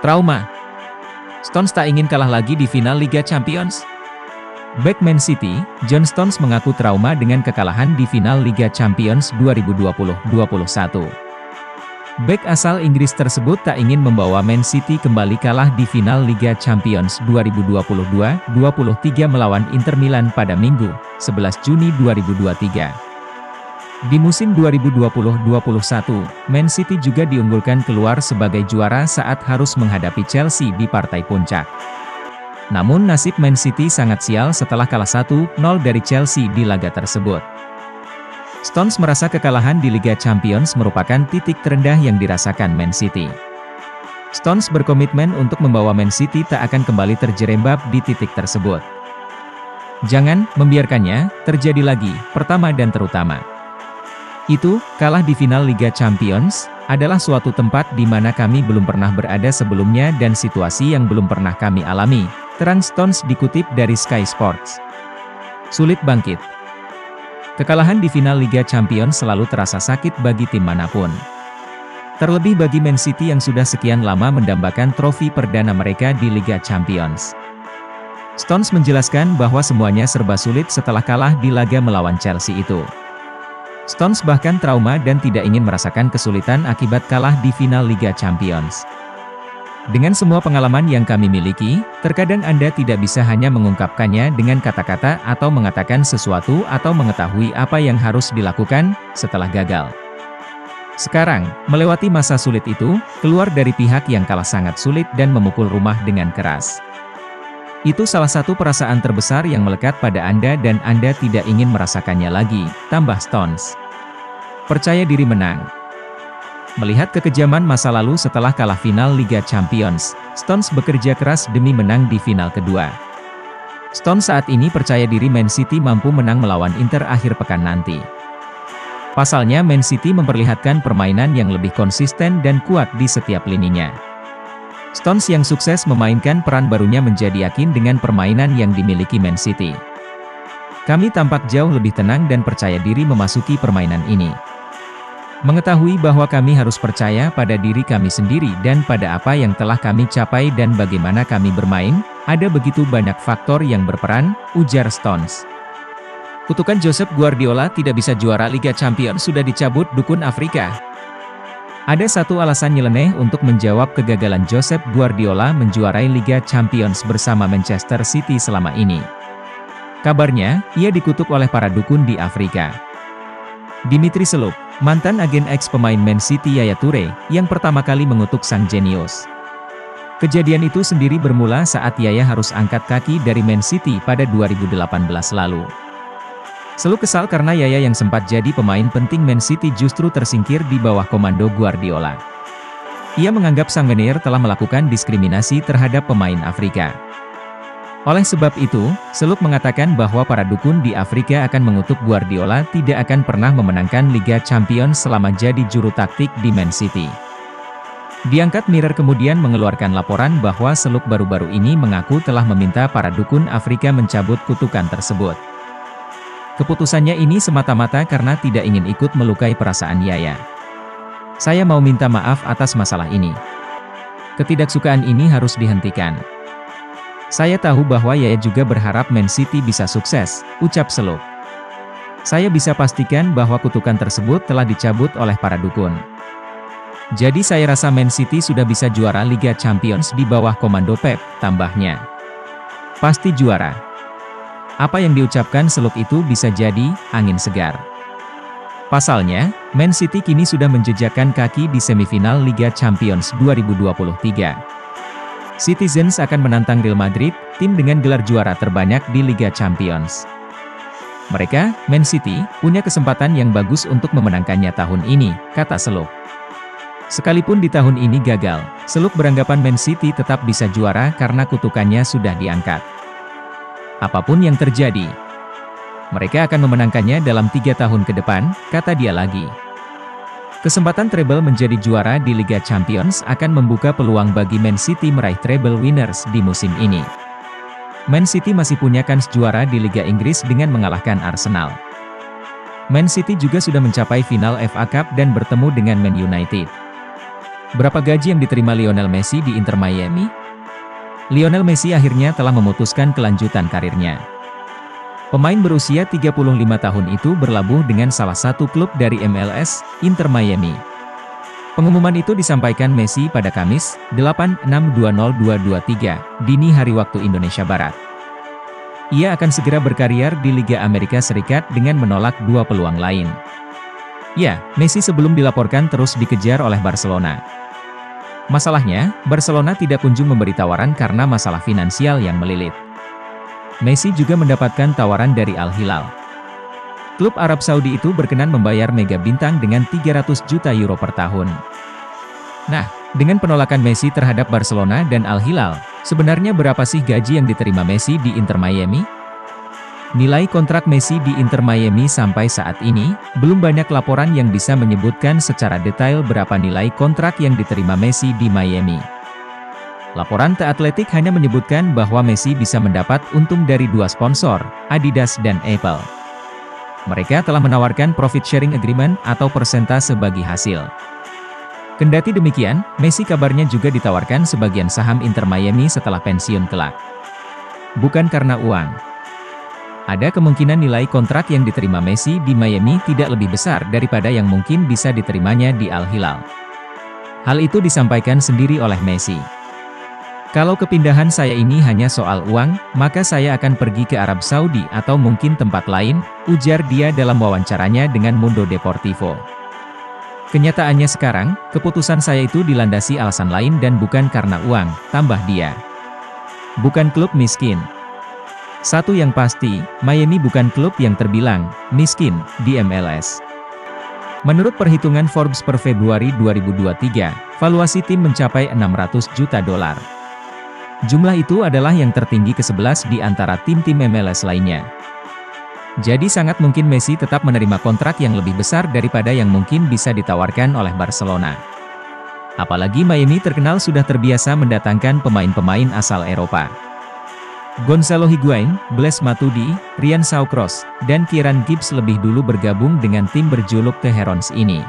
Trauma. Stones tak ingin kalah lagi di final Liga Champions. Bek Man City, John Stones mengaku trauma dengan kekalahan di final Liga Champions 2020-21. Bek asal Inggris tersebut tak ingin membawa Man City kembali kalah di final Liga Champions 2022-23 melawan Inter Milan pada Minggu, 11 Juni 2023. Di musim 2020-21, Man City juga diunggulkan keluar sebagai juara saat harus menghadapi Chelsea di partai puncak. Namun nasib Man City sangat sial setelah kalah 1-0 dari Chelsea di laga tersebut. Stones merasa kekalahan di Liga Champions merupakan titik terendah yang dirasakan Man City. Stones berkomitmen untuk membawa Man City tak akan kembali terjerembab di titik tersebut. Jangan membiarkannya terjadi lagi, pertama dan terutama. Itu, kalah di final Liga Champions, adalah suatu tempat di mana kami belum pernah berada sebelumnya dan situasi yang belum pernah kami alami, terang Stones dikutip dari Sky Sports. Sulit bangkit. Kekalahan di final Liga Champions selalu terasa sakit bagi tim manapun. Terlebih bagi Man City yang sudah sekian lama mendambakan trofi perdana mereka di Liga Champions. Stones menjelaskan bahwa semuanya serba sulit setelah kalah di laga melawan Chelsea itu. Stones bahkan trauma dan tidak ingin merasakan kesulitan akibat kalah di final Liga Champions. Dengan semua pengalaman yang kami miliki, terkadang Anda tidak bisa hanya mengungkapkannya dengan kata-kata atau mengatakan sesuatu atau mengetahui apa yang harus dilakukan setelah gagal. Sekarang, melewati masa sulit itu, keluar dari pihak yang kalah sangat sulit dan memukul rumah dengan keras. Itu salah satu perasaan terbesar yang melekat pada Anda dan Anda tidak ingin merasakannya lagi, tambah Stones. Percaya diri menang. Melihat kekejaman masa lalu setelah kalah final Liga Champions, Stones bekerja keras demi menang di final kedua. Stones saat ini percaya diri Man City mampu menang melawan Inter akhir pekan nanti. Pasalnya Man City memperlihatkan permainan yang lebih konsisten dan kuat di setiap lininya. Stones yang sukses memainkan peran barunya menjadi yakin dengan permainan yang dimiliki Man City. Kami tampak jauh lebih tenang dan percaya diri memasuki permainan ini. Mengetahui bahwa kami harus percaya pada diri kami sendiri dan pada apa yang telah kami capai dan bagaimana kami bermain, ada begitu banyak faktor yang berperan, ujar Stones. Kutukan Josep Guardiola tidak bisa juara Liga Champions sudah dicabut dukun Afrika. Ada satu alasan nyeleneh untuk menjawab kegagalan Josep Guardiola menjuarai Liga Champions bersama Manchester City selama ini. Kabarnya, ia dikutuk oleh para dukun di Afrika. Dimitri Seluk, mantan agen ex-pemain Man City Yaya Toure, yang pertama kali mengutuk sang jenius. Kejadian itu sendiri bermula saat Yaya harus angkat kaki dari Man City pada 2018 lalu. Seluk kesal karena Yaya yang sempat jadi pemain penting Man City justru tersingkir di bawah komando Guardiola. Ia menganggap sang manajer telah melakukan diskriminasi terhadap pemain Afrika. Oleh sebab itu, Seluk mengatakan bahwa para dukun di Afrika akan mengutuk Guardiola tidak akan pernah memenangkan Liga Champions selama jadi juru taktik di Man City. Diangkat Mirror kemudian mengeluarkan laporan bahwa Seluk baru-baru ini mengaku telah meminta para dukun Afrika mencabut kutukan tersebut. Keputusannya ini semata-mata karena tidak ingin ikut melukai perasaan Yaya. Saya mau minta maaf atas masalah ini. Ketidaksukaan ini harus dihentikan. Saya tahu bahwa Yaya juga berharap Man City bisa sukses, ucap Seluk. Saya bisa pastikan bahwa kutukan tersebut telah dicabut oleh para dukun. Jadi saya rasa Man City sudah bisa juara Liga Champions di bawah komando Pep, tambahnya. Pasti juara. Apa yang diucapkan Seluk itu bisa jadi angin segar. Pasalnya, Man City kini sudah menjejakkan kaki di semifinal Liga Champions 2023. Citizens akan menantang Real Madrid, tim dengan gelar juara terbanyak di Liga Champions. Mereka, Man City, punya kesempatan yang bagus untuk memenangkannya tahun ini, kata Seluk. Sekalipun di tahun ini gagal, Seluk beranggapan Man City tetap bisa juara karena kutukannya sudah diangkat. Apapun yang terjadi, mereka akan memenangkannya dalam 3 tahun ke depan, kata dia lagi. Kesempatan treble menjadi juara di Liga Champions akan membuka peluang bagi Man City meraih treble winners di musim ini. Man City masih punya kans juara di Liga Inggris dengan mengalahkan Arsenal. Man City juga sudah mencapai final FA Cup dan bertemu dengan Man United. Berapa gaji yang diterima Lionel Messi di Inter Miami? Lionel Messi akhirnya telah memutuskan kelanjutan karirnya. Pemain berusia 35 tahun itu berlabuh dengan salah satu klub dari MLS, Inter Miami. Pengumuman itu disampaikan Messi pada Kamis, 8/6/2023, dini hari waktu Indonesia Barat. Ia akan segera berkarier di Liga Amerika Serikat dengan menolak 2 peluang lain. Ya, Messi sebelum dilaporkan terus dikejar oleh Barcelona. Masalahnya, Barcelona tidak kunjung memberi tawaran karena masalah finansial yang melilit. Messi juga mendapatkan tawaran dari Al Hilal. Klub Arab Saudi itu berkenan membayar mega bintang dengan 300 juta euro per tahun. Nah, dengan penolakan Messi terhadap Barcelona dan Al Hilal, sebenarnya berapa sih gaji yang diterima Messi di Inter Miami? Nilai kontrak Messi di Inter Miami sampai saat ini, belum banyak laporan yang bisa menyebutkan secara detail berapa nilai kontrak yang diterima Messi di Miami. Laporan The Athletic hanya menyebutkan bahwa Messi bisa mendapat untung dari 2 sponsor, Adidas dan Apple. Mereka telah menawarkan profit sharing agreement atau persentase bagi hasil. Kendati demikian, Messi kabarnya juga ditawarkan sebagian saham Inter Miami setelah pensiun kelak. Bukan karena uang. Ada kemungkinan nilai kontrak yang diterima Messi di Miami tidak lebih besar daripada yang mungkin bisa diterimanya di Al Hilal. Hal itu disampaikan sendiri oleh Messi. Kalau kepindahan saya ini hanya soal uang, maka saya akan pergi ke Arab Saudi atau mungkin tempat lain, ujar dia dalam wawancaranya dengan Mundo Deportivo. Kenyataannya sekarang, keputusan saya itu dilandasi alasan lain dan bukan karena uang, tambah dia. Bukan klub miskin. Satu yang pasti, Miami bukan klub yang terbilang miskin di MLS. Menurut perhitungan Forbes per Februari 2023, valuasi tim mencapai 600 juta dolar. Jumlah itu adalah yang tertinggi ke-11 di antara tim-tim MLS lainnya. Jadi sangat mungkin Messi tetap menerima kontrak yang lebih besar daripada yang mungkin bisa ditawarkan oleh Barcelona. Apalagi Miami terkenal sudah terbiasa mendatangkan pemain-pemain asal Eropa. Gonzalo Higuain, Blaise Matuidi, Ryan Shawcross, dan Kieran Gibbs lebih dulu bergabung dengan tim berjuluk The Herons ini.